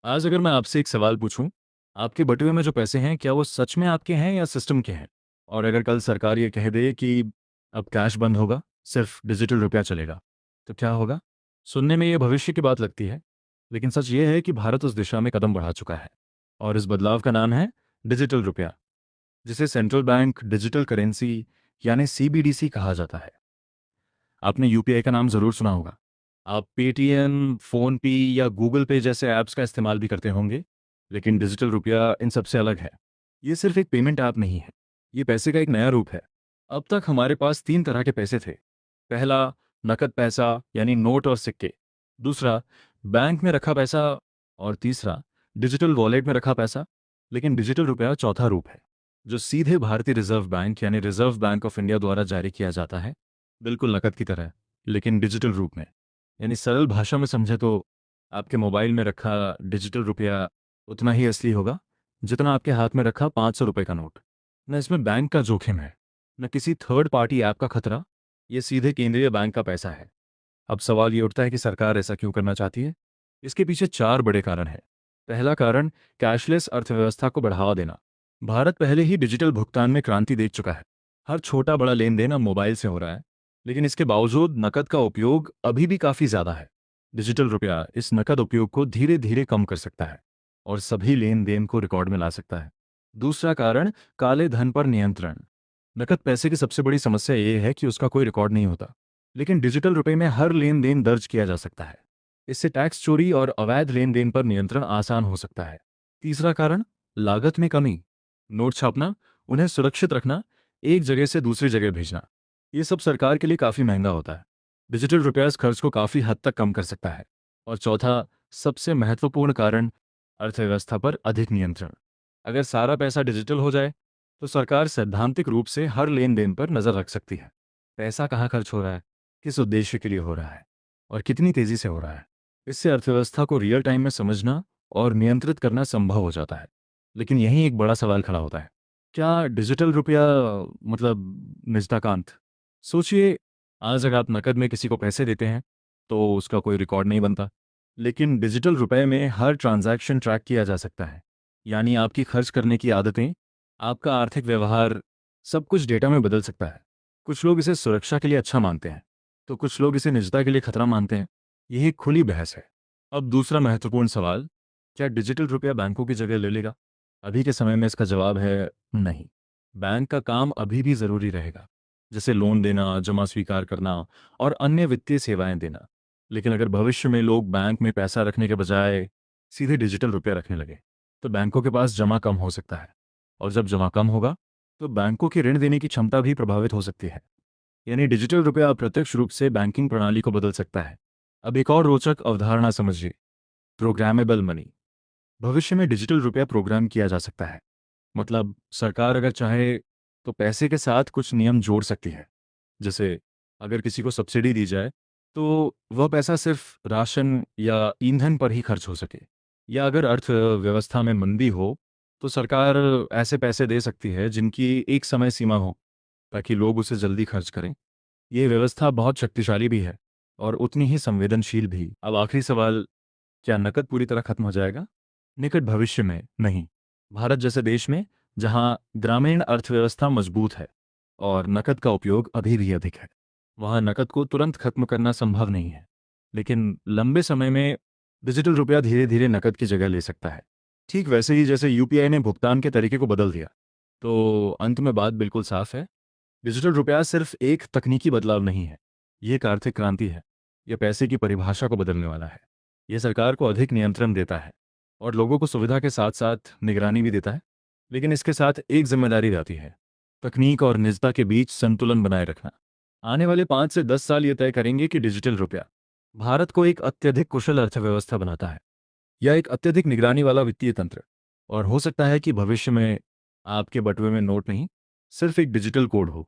आज अगर मैं आपसे एक सवाल पूछूं, आपके बटुए में जो पैसे हैं क्या वो सच में आपके हैं या सिस्टम के हैं? और अगर कल सरकार ये कह दे कि अब कैश बंद होगा, सिर्फ डिजिटल रुपया चलेगा, तो क्या होगा? सुनने में ये भविष्य की बात लगती है, लेकिन सच ये है कि भारत उस दिशा में कदम बढ़ा चुका है। और इस बदलाव का नाम है डिजिटल रुपया, जिसे सेंट्रल बैंक डिजिटल करेंसी यानी सीबीडीसी कहा जाता है। आपने यूपीआई का नाम ज़रूर सुना होगा। आप पेटीएम, फ़ोनपे या गूगल पे जैसे ऐप्स का इस्तेमाल भी करते होंगे, लेकिन डिजिटल रुपया इन सबसे अलग है। ये सिर्फ एक पेमेंट ऐप नहीं है, ये पैसे का एक नया रूप है। अब तक हमारे पास 3 तरह के पैसे थे। पहला, नकद पैसा यानी नोट और सिक्के। दूसरा, बैंक में रखा पैसा। और तीसरा, डिजिटल वॉलेट में रखा पैसा। लेकिन डिजिटल रुपया चौथा रूप है, जो सीधे भारतीय रिजर्व बैंक यानी रिजर्व बैंक ऑफ इंडिया द्वारा जारी किया जाता है, बिल्कुल नकद की तरह, लेकिन डिजिटल रूप में। यानी सरल भाषा में समझे तो आपके मोबाइल में रखा डिजिटल रुपया उतना ही असली होगा जितना आपके हाथ में रखा 500 रुपये का नोट। न इसमें बैंक का जोखिम है, न किसी थर्ड पार्टी ऐप का खतरा। ये सीधे केंद्रीय बैंक का पैसा है। अब सवाल ये उठता है कि सरकार ऐसा क्यों करना चाहती है? इसके पीछे 4 बड़े कारण हैं। पहला कारण, कैशलेस अर्थव्यवस्था को बढ़ावा देना। भारत पहले ही डिजिटल भुगतान में क्रांति देख चुका है। हर छोटा बड़ा लेन देन अब मोबाइल से हो रहा है, लेकिन इसके बावजूद नकद का उपयोग अभी भी काफ़ी ज़्यादा है। डिजिटल रुपया इस नकद उपयोग को धीरे धीरे कम कर सकता है और सभी लेन देन को रिकॉर्ड में ला सकता है। दूसरा कारण, काले धन पर नियंत्रण। नकद पैसे की सबसे बड़ी समस्या ये है कि उसका कोई रिकॉर्ड नहीं होता, लेकिन डिजिटल रुपए में हर लेन देन दर्ज किया जा सकता है। इससे टैक्स चोरी और अवैध लेन देन पर नियंत्रण आसान हो सकता है। तीसरा कारण, लागत में कमी। नोट छापना, उन्हें सुरक्षित रखना, एक जगह से दूसरी जगह भेजना, ये सब सरकार के लिए काफ़ी महंगा होता है। डिजिटल रुपया इस खर्च को काफ़ी हद तक कम कर सकता है। और चौथा, सबसे महत्वपूर्ण कारण, अर्थव्यवस्था पर अधिक नियंत्रण। अगर सारा पैसा डिजिटल हो जाए तो सरकार सैद्धांतिक रूप से हर लेन देन पर नज़र रख सकती है। पैसा कहाँ खर्च हो रहा है, किस उद्देश्य के लिए हो रहा है और कितनी तेज़ी से हो रहा है। इससे अर्थव्यवस्था को रियल टाइम में समझना और नियंत्रित करना संभव हो जाता है। लेकिन यहीं एक बड़ा सवाल खड़ा होता है, क्या डिजिटल रुपया मतलब निजता का अंत? सोचिए, आज अगर आप नकद में किसी को पैसे देते हैं तो उसका कोई रिकॉर्ड नहीं बनता, लेकिन डिजिटल रुपए में हर ट्रांजैक्शन ट्रैक किया जा सकता है। यानी आपकी खर्च करने की आदतें, आपका आर्थिक व्यवहार, सब कुछ डेटा में बदल सकता है। कुछ लोग इसे सुरक्षा के लिए अच्छा मानते हैं, तो कुछ लोग इसे निजता के लिए खतरा मानते हैं। यह एक खुली बहस है। अब दूसरा महत्वपूर्ण सवाल, क्या डिजिटल रुपया बैंकों की जगह ले लेगा? अभी के समय में इसका जवाब है नहीं। बैंक का काम अभी भी ज़रूरी रहेगा, जैसे लोन देना, जमा स्वीकार करना और अन्य वित्तीय सेवाएं देना। लेकिन अगर भविष्य में लोग बैंक में पैसा रखने के बजाय सीधे डिजिटल रुपया रखने लगे, तो बैंकों के पास जमा कम हो सकता है। और जब जमा कम होगा, तो बैंकों की ऋण देने की क्षमता भी प्रभावित हो सकती है। यानी डिजिटल रुपया अप्रत्यक्ष रूप से बैंकिंग प्रणाली को बदल सकता है। अब एक और रोचक अवधारणा समझिए, प्रोग्रामेबल मनी। भविष्य में डिजिटल रुपया प्रोग्राम किया जा सकता है। मतलब सरकार अगर चाहे तो पैसे के साथ कुछ नियम जोड़ सकती है। जैसे अगर किसी को सब्सिडी दी जाए तो वह पैसा सिर्फ राशन या ईंधन पर ही खर्च हो सके। या अगर अर्थव्यवस्था में मंदी हो तो सरकार ऐसे पैसे दे सकती है जिनकी एक समय सीमा हो, ताकि लोग उसे जल्दी खर्च करें। ये व्यवस्था बहुत शक्तिशाली भी है और उतनी ही संवेदनशील भी। अब आखिरी सवाल, क्या नकद पूरी तरह खत्म हो जाएगा? निकट भविष्य में नहीं। भारत जैसे देश में, जहां ग्रामीण अर्थव्यवस्था मजबूत है और नकद का उपयोग अभी भी अधिक है, वहां नकद को तुरंत खत्म करना संभव नहीं है। लेकिन लंबे समय में डिजिटल रुपया धीरे धीरे नकद की जगह ले सकता है। ठीक वैसे ही जैसे यूपीआई ने भुगतान के तरीके को बदल दिया। तो अंत में बात बिल्कुल साफ है, डिजिटल रुपया सिर्फ एक तकनीकी बदलाव नहीं है, ये एक आर्थिक क्रांति है। यह पैसे की परिभाषा को बदलने वाला है। यह सरकार को अधिक नियंत्रण देता है और लोगों को सुविधा के साथ साथ निगरानी भी देता है। लेकिन इसके साथ एक जिम्मेदारी आती है, तकनीक और निजता के बीच संतुलन बनाए रखना। आने वाले 5 से 10 साल ये तय करेंगे कि डिजिटल रुपया भारत को एक अत्यधिक कुशल अर्थव्यवस्था बनाता है या एक अत्यधिक निगरानी वाला वित्तीय तंत्र। और हो सकता है कि भविष्य में आपके बटुए में नोट नहीं, सिर्फ एक डिजिटल कोड हो,